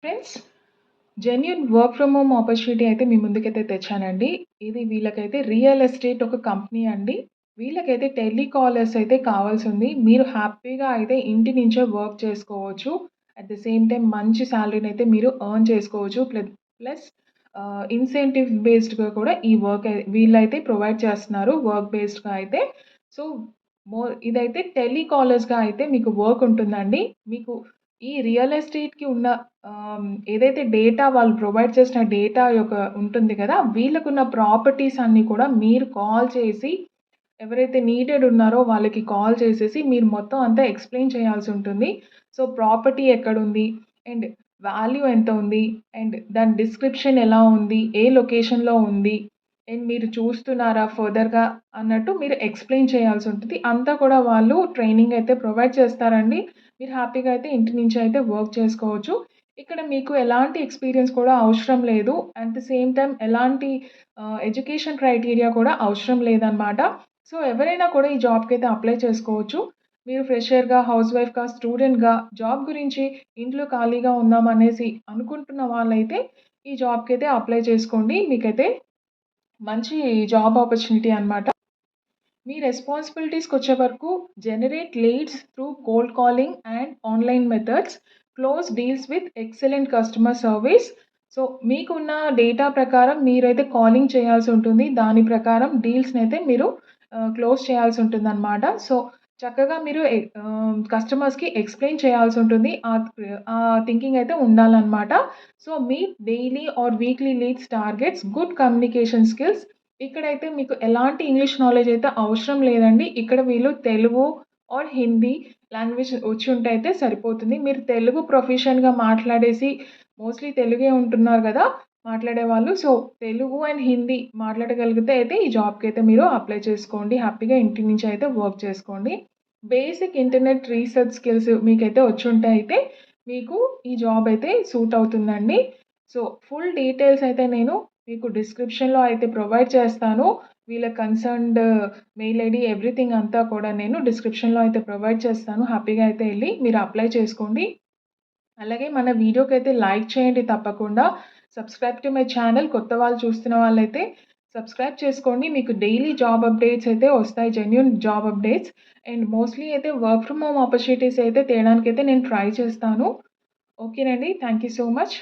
Friends, genuine work from home opportunity అయితే మీ ముందుకైతే తెచ్చానండి. ఇది వీళ్ళకైతే రియల్ ఎస్టేట్ ఒక కంపెనీ అండి. వీళ్ళకైతే టెలికాలర్స్ అయితే కావాల్సింది. మీరు హ్యాపీగా అయితే ఇంటి నుంచే వర్క్ చేసుకోవచ్చు. అట్ ద సేమ్ టైమ్ మంచి సాలరీనైతే మీరు ఎర్న్ చేసుకోవచ్చు. ప్లస్ ఇన్సెంటివ్ బేస్డ్‌గా కూడా ఈ వర్క్ వీళ్ళైతే ప్రొవైడ్ చేస్తున్నారు వర్క్ బేస్డ్‌గా అయితే. సో, ఇదైతే టెలికాలర్స్‌గా అయితే మీకు వర్క్ ఉంటుందండి. మీకు ఈ రియల్ ఎస్టేట్‌కి ఉన్న ఏదైతే డేటా వాళ్ళు ప్రొవైడ్ చేసిన డేటా యొక్క ఉంటుంది కదా! వీళ్ళకున్న ప్రాపర్టీస్ అన్నీ కూడా మీరు కాల్ చేసి ఎవరైతే నీడెడ్ ఉన్నారో వాళ్ళకి కాల్ చేసేసి మీరు మొత్తం అంతా ఎక్స్‌ప్లెయిన్ చేయాల్సుంటుంది. సో, ప్రాపర్టీ ఎక్కడుంది? అండ్ వాల్యూ ఎంత ఉంది? అండ్ దాని డిస్క్రిప్షన్ ఎలా ఉంది? ఏ లొకేషన్‌లో ఉంది? అండ్ మీరు చూస్తున్నారా ఫర్దర్‌గా అన్నట్టు మీరు ఎక్స్‌ప్లెయిన్ చేయాల్సుంటది. అంతా కూడా వాళ్ళు ట్రైనింగ్ అయితే ప్రొవైడ్ చేస్తారండి. మీరు హ్యాపీగా అయితే ఇంటి నుంచి అయితే వర్క్ చేసుకోవచ్చు. ఇక్కడ మీకు ఎలాంటి ఎక్స్‌పీరియన్స్ కూడా అవసరం లేదు. అట్ ద సేమ్ టైమ్ ఎలాంటి ఎడ్యుకేషన్ క్రైటీరియా కూడా అవసరం లేదనమాట. సో, ఎవరైనా కూడా ఈ జాబ్‌కైతే అప్లై చేసుకోవచ్చు. మీరు ఫ్రెషర్‌గా, హౌస్ వైఫ్‌గా, స్టూడెంట్‌గా జాబ్ గురించి ఇంట్లో ఖాళీగా ఉన్నామనేసి అనుకుంటున్న వాళ్ళైతే ఈ జాబ్‌కైతే అప్లై చేసుకోండి. మీకైతే మంచి జాబ్ ఆపర్చునిటీ అనమాట. మీ రెస్పాన్సిబిలిటీస్‌కొచ్చే వరకు generate leads through cold calling and online methods, close deals with excellent customer service. So, మీకున్న డేటా ప్రకారం మీరైతే కాలింగ్ చేయాల్సుంటుంది. దాని ప్రకారం డీల్స్‌నైతే మీరు క్లోజ్ చేయాల్సుంటుందనమాట. సో, చక్కగా మీరు కస్టమర్స్‌కి ఎక్స్‌ప్లెయిన్ చేయాల్సుంటుంది. ఆ థింకింగ్ అయితే ఉండాలనమాట. So, meet daily or weekly leads targets, good communication skills. ఇక్కడైతే మీకు ఎలాంటి ఇంగ్లీష్ నాలెడ్జ్ అయితే అవసరం లేదండి. ఇక్కడ వీళ్ళు తెలుగు ఆర్ హిందీ లాంగ్వేజ్ వచ్చుంటే అయితే సరిపోతుంది. మీరు తెలుగు ప్రొఫెషన్‌గా మాట్లాడేసి మోస్ట్‌లీ తెలుగే ఉంటున్నారు గదా! మాట్లాడేవాళ్ళు. సో, తెలుగు అండ్ హిందీ మాట్లాడగలిగితే అయితే ఈ జాబ్‌కైతే మీరు అప్లై చేసుకోండి. హ్యాపీగా ఇంటి నుంచి అయితే వర్క్ చేసుకోండి. బేసిక్ ఇంటర్నెట్ రీసెర్చ్ స్కిల్స్ మీకైతే వచ్చుంటే అయితే మీకు ఈ జాబ్ అయితే సూట్ అవుతుందండి. సో, ఫుల్ డీటెయిల్స్ అయితే నేను మీకు డిస్క్రిప్షన్‌లో అయితే ప్రొవైడ్ చేస్తాను. వీళ్ళ కన్సర్న్డ్ మెయిల్ ఐడీ ఎవ్రీథింగ్ అంతా కూడా నేను డిస్క్రిప్షన్‌లో అయితే ప్రొవైడ్ చేస్తాను. హ్యాపీగా అయితే ఎళ్లి మీరు అప్లై చేసుకోండి. అలాగే మన వీడియోకైతే లైక్ చేయండి తప్పకుండా. Subscribe to my channel. కొత్త వాళ్ళు చూస్తున్న వాళ్ళైతే సబ్స్క్రైబ్ చేసుకోండి. మీకు డైలీ జాబ్ అప్డేట్స్ అయితే వస్తాయి. Genuine job updates. And mostly అయితే వర్క్ ఫ్రమ్ హోమ్ ఆపర్చునిటీస్ అయితే తేడానికైతే నేను ట్రై చేస్తాను. ఓకేనండి. Thank you so much.